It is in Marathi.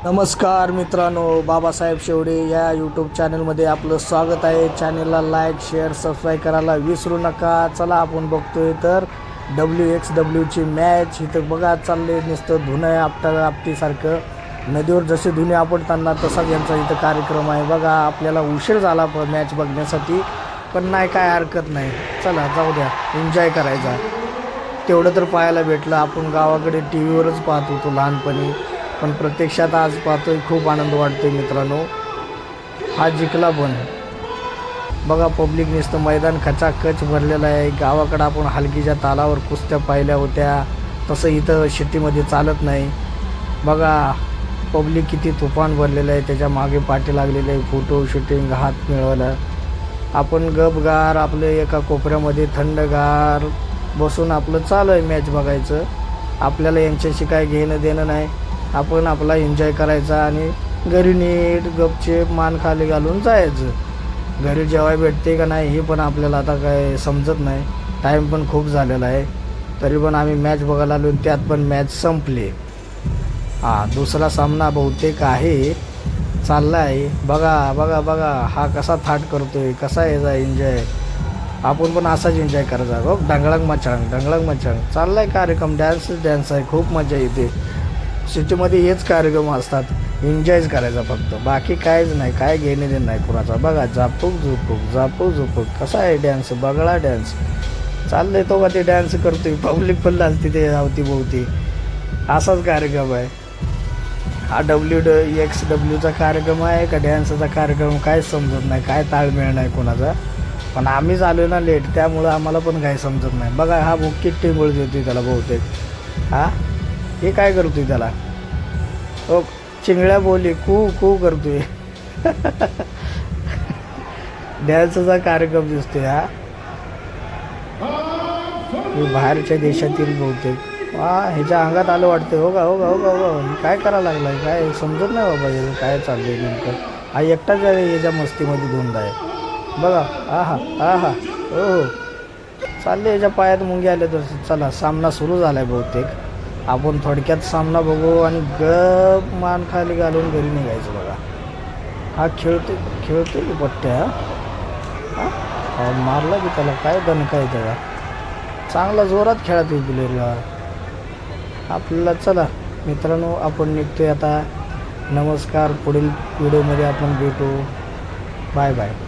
नमस्कार मित्रांनो, बाबासाहेब शेवडे या यूट्यूब चॅनलमध्ये आपलं स्वागत आहे. चॅनलला लाईक शेअर सबस्क्राईब करायला विसरू नका. चला आपण बघतोय तर WXWची मॅच. इथं बघा चालले नुसतं धुणं आपटीसारखं. नदीवर जसे धुणे आपटताना तसाच यांचा इथं कार्यक्रम आहे. बघा आपल्याला उशीर झाला मॅच बघण्यासाठी, पण नाही काय हरकत नाही. चला जाऊ द्या, एन्जॉय करायचा. तेवढं तर पाहायला भेटलं. आपण गावाकडे टी व्हीवरच पाहत होतो लहानपणी, पण प्रत्यक्षात आज पाहतोय. खूप आनंद वाटतोय मित्रांनो. हा जिंकला पण बघा, पब्लिक नुसतं मैदान खचाखच भरलेलं आहे. गावाकडं आपण हलकीच्या तालावर कुस्त्या पाहिल्या होत्या, तसं इथं सिटीमध्ये चालत नाही. बघा पब्लिक किती तुफान भरलेलं आहे. त्याच्या मागे पाठी लागलेले आहे. फोटो शूटिंग हात मिळवलं. आपण गपगार आपले एका कोपऱ्यामध्ये थंडगार बसून आपलं चालू आहे मॅच बघायचं. आपल्याला यांच्याशी काय घेणं देणं नाही. आपण आपला एन्जॉय करायचा आणि घरी नीट गपचेप मान खाली घालून जायचं. घरी जेवाय भेटते का नाही हे पण आपल्याला आता काय समजत नाही. टाईम पण खूप झालेला आहे, तरी पण आम्ही मॅच बघायला आलो. त्यात पण मॅच संपली. दुसरा सामना बहुतेक आहे चालला आहे. बघा बघा बघा हा कसा थाट करतोय, कसा याचा एन्जॉय. आपण पण असाच एन्जॉय करायचा. हो ढंगळंग मचांग चालला आहे कार्यक्रम. डॅन्स आहे. खूप मजा येते. सिटीमध्ये हेच कार्यक्रम असतात. एन्जॉयच करायचा फक्त, बाकी काहीच नाही. काय घेणे देणं नाही कुणाचा. बघा झापूक झुपूक कसा आहे डॅन्स. बगळा डॅन्स चाललंय. तो का ते डॅन्स करतोय. पब्लिक पण लागते ते अवतीभोवती. असाच कार्यक्रम आहे हा. WXWचा कार्यक्रम आहे का डॅन्सचा कार्यक्रम काहीच समजत नाही. काय ताळमेळ नाही कोणाचा. पण आम्हीच आलो ना लेट, त्यामुळं आम्हाला पण काही समजत नाही. बघा हा बुक्कीत टिंगोळ देतोय त्याला बहुतेक. हे काय करतोय त्याला. हो चिंगळ्या बोली कू करतोय. डॅन्सचा कार्यक्रम दिसतोय हा. बाहेरच्या देशातील बहुतेक. ह्याच्या अंगात आलं वाटतं. हो का काय करायला लागलाय काय समजत नाही बाबा. हे काय चाललंय नेमकं. हा एकटाच याच्या मस्तीमध्ये धुंद आहे. बघा हो चालले. याच्या पायात मुंगी आले तर. चला सामना सुरू झालाय बहुतेक. आपण थोडक्यात सामना बघू आणि गप मान खाली घालून घरी निघायचं. बघा हा खेळतोय की पट्ट्या. मारला की त्याला काय दणका आहे त्याला. चांगला जोरात खेळत आहे प्लेअर आपल्याला. चला मित्रांनो आपण निघतोय आता. नमस्कार. पुढील व्हिडिओमध्ये आपण भेटू. Bye bye.